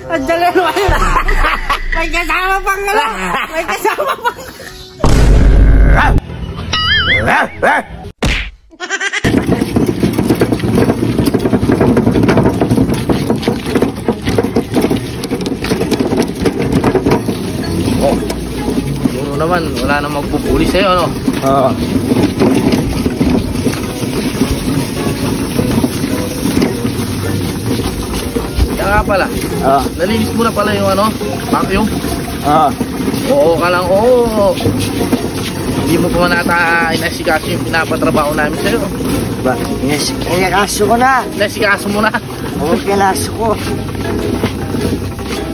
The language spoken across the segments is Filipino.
Ang dali naman. May kasama pang ano. May kasama pang. Oh, siguro naman wala na magbubuli sa'yo, ano? Oo. Kaya nga pala, nalinis mo na pala yung ano, vacuum? Oo. Oo ka lang, oo. Hindi mo pa nata inasikaso yung pinapatrabaho namin sa'yo. Ba, yes, kinakaso ko na. Inasikaso mo na. Oo, kinakaso ko.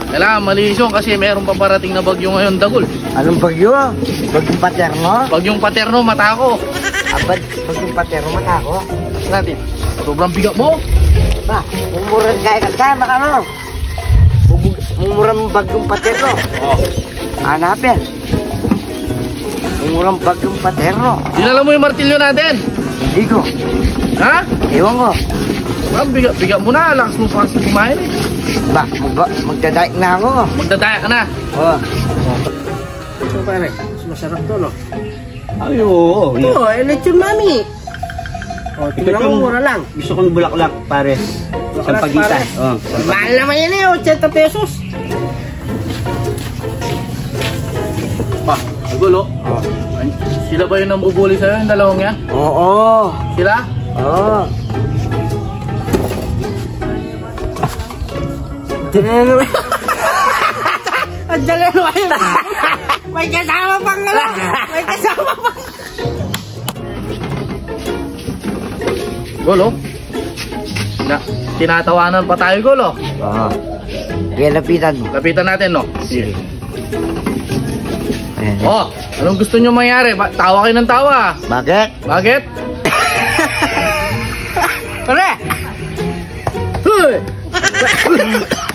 Kailangan malinis yun kasi mayroong paparating na bagyo ngayon, Dagol. Anong bagyo? Bagyong paterno? Bagyong paterno, mata ko. Bagyong paterno, mata ko? Kasi natin, sobrang bigat mo. Ba, mumurang kaya kasama ka no? Mumurang bagyong paterno. Oo. Hanapin. Mumurang bagyong paterno. Dinala mo yung martilyo natin. Hindi ko. Ha? Ewan ko. Bigat mo na, lakas mo pa kasi kumain eh. Ba, magdadaik na ako. Magdadaya ka na. Oo. Ito pare, masarap to no? Ay, oo. Oo, lechon mami. O, tingnan mo, mura lang. Gusto ko yung bulaklak, pares. Sampagitan. Oo. Mahal naman yan eh, 80 pesos. Ba, Dagol, oh. Sila ba yung nambubuli sa'yo, yung dalawang yan? Oo. Sila? Oo. Ang dali naman. May kasama pang ano. May kasama pang. Golo? Tinatawanan pa tayo, Golo. Oo. Kaya lapitan mo. Lapitan natin, no? Sige. Ayan. Oh, anong gusto nyo mangyari? Tawa kayo ng tawa. Bakit? Bakit? Pare! Huy!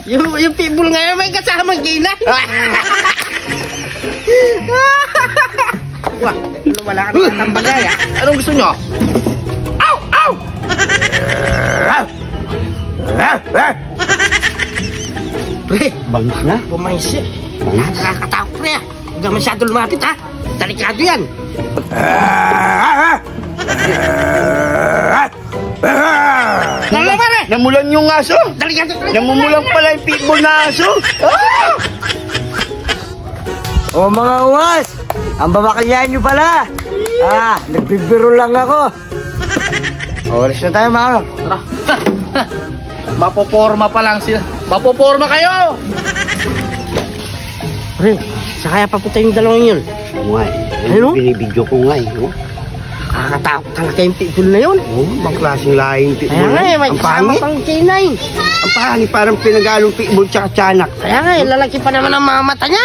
yung people ngayon may kasamang ginay. Wah, wala ka naman tambagay ah. Anong gusto nyo? Ow! Ow! Pre, Bangis na? pumaysi. Bangis? Nakakatakot pre ah. Huwag ka masyado lumapit ha. Delikado yan. Dala pare! Namulan yung aso. Delikado pre! Namumulang pala yung pitbull na aso. Oh mga uwas, ang babakanyahan nyo pala. Nagbibiro lang ako. Oras na tayo mga. Tara. Mapoporma pa lang sila. Mapoporma kayo! Pre, sa kaya papunta yung dalawang yun. Nga Ano? binibidyo ko nga eh. Nakakatakot talaga yung people na yun. Bang klaseng lahing pitbull. Kaya nga eh, may Ang kasama pangit. pang kinay. Ang pangit, parang pinagalong pitbull tsaka tiyanak. Kaya nga eh, lalaki pa naman ang mga mata niya.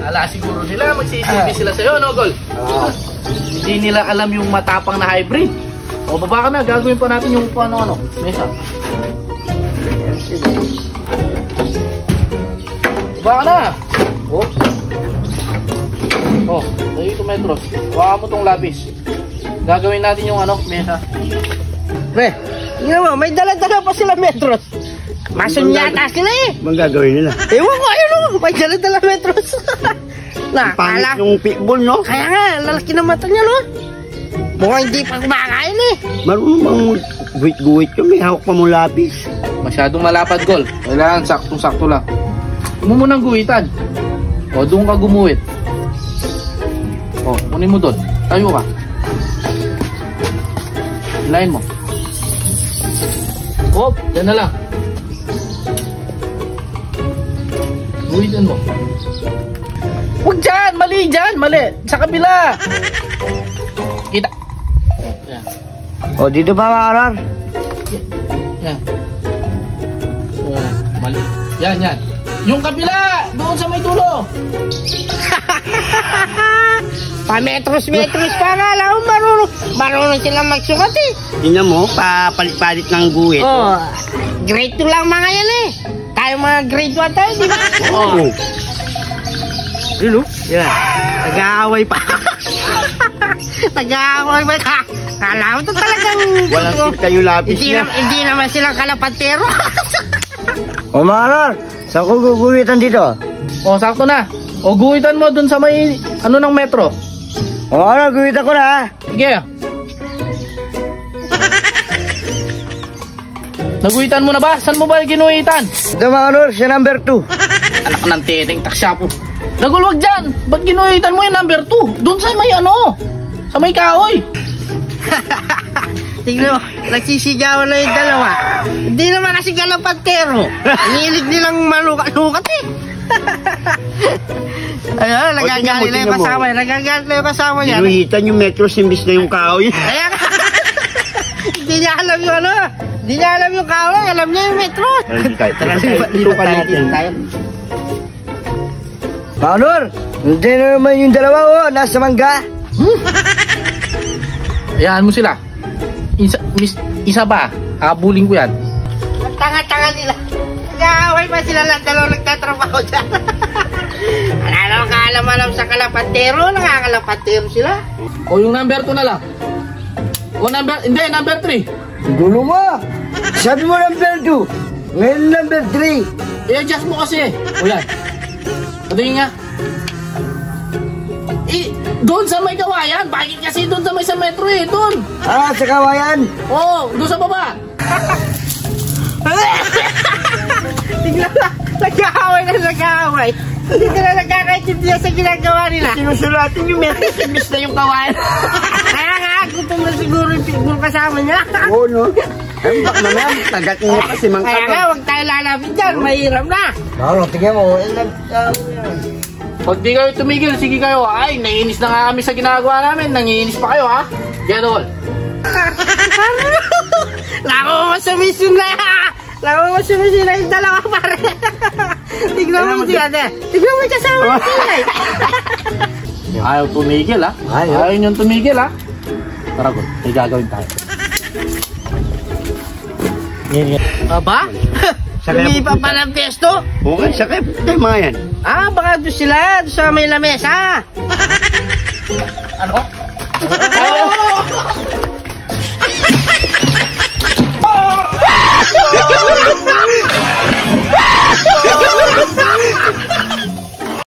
Ala, siguro nila magsisilbi sila sa'yo, no, Gol? Hindi nila alam yung matapang na hybrid. O, baba ka na, gagawin pa natin yung ano, mesa. Baba ka na! Oh. Oh, 2 metros. Huwaka mo tong lapis. Gagawin natin yung mesa. Pre, tingnan mo, may dala-dala pa sila metros. Masunyata sila eh. Bang gagawin nila? Ewan ko, ayun o, may dala-dala metros. Ang pangit Nakakala. yung pitbull, no? Kaya nga, lalaki na mata niya, no? Mukhang hindi pa kumakain eh. Marunong bang guwit-guwit ka? May hawak pa mong lapis. Masyadong malapad, Gol. Kailangan saktong-sakto lang. Huwag mo munang guwitan. O, doon ka gumuwit. O, kunin mo doon. Tayo ka. Hilahin mo. Hop, dyan na lang. Guwitan mo. Huwag dyan! Mali dyan! Mali! Sa kabila! Kita. Yan. O, dito ba makarar? Yan. Yan. Mali. Yan, yan. Yung kabila! Doon sa may dulo! Pa-metros-metros pa nga lang. Marunong silang magsukat eh. Tingnan mo, papalit-palit ng guwit. Oh, grade 2 lang mga yan eh. Tayo mga grade 1 tayo, di ba? Oo. Yun o. Yan. Nag-aaway pa. Nag-aaway pa ka. Kala mo ito talagang... Walang tip kayo lapis Hindi niya. naman silang kalapantero. O mga lord, saan ko guguhitan dito? O, sakto na. O, guhitan mo dun sa may, ano ng metro. O mga lord, guhitan ko na ha. Sige. Naguhitan mo na ba? Saan mo ba ginuhitan? Ito mga lord, sa number 2. Anak ng titing, taksya po. Nagulwag dyan. Ba't ginuhitan mo yung number 2? Doon sa may ano? Sa may kahoy. Tignan mo, nagsisigawan na yung dalawa. Hindi naman kasi galapantero. Inilig nilang malukat-lukat eh. Ayun, nagagali na yung kasama niya. Nagagali na yung kasama niya. Ginuhitan yung metro simbis na yung kahoy. Kaya nga. Hindi niya alam yung ano. Hindi niya alam yung kahoy. Alam niya yung metro. Dito tayo. Mga lord, hindi na naman yung dalawa nasa mangga. Hayaan mo sila. Isa pa. Habulin ko yan. Ang tanga-tanga nila. Nag-aaway pa sila lang dalawang nagtatrabaho dyan. Wala naman kaalam-alam sa kalapantero. Nakakalapantero sila. O yung number 2 na lang. O hindi, number 3. Dulo mo. Sabi mo number 2. Ngayon number 3. I-adjust mo kasi. O yan. Patuloy nga. Doon sa may kawayan. Bakit kasi doon sa may sa metro eh? Doon. Ah, sa kawayan. Oo, doon sa baba. Tignan na. Nag-aaway na nag-aaway. Hindi na nagkakaintindihan sa ginagawa nila. Sinusulatin yung metro simbis na yung kawayan. Kaya nga, gutom na siguro yung figure kasama niya. Oo, no? Ay, bak naman. Tagat niya pa si Mang Kaya nga, huwag tayo lalapit dyan. Mahirap na. Baro, tingnan mo. Pag di kayo tumigil, sige kayo. Ay, nanginis na nga kami sa ginagawa namin. Nanginis pa kayo, ha? Get all. Lako mo masumisun na. Lako mo masumisun na yung dalawa pare. Tignan mo si ate. Tignan mo yung kasama ni Tilay. Ayaw tumigil, ha? Ayaw niyong tumigil, ha? Tara, God. May gagawin tayo. Aba? Lumipa pa ng pesto? Okay, sakit. Tayo mga yan. Ah, baka doon sila. Doon sa may lamesa. Ano?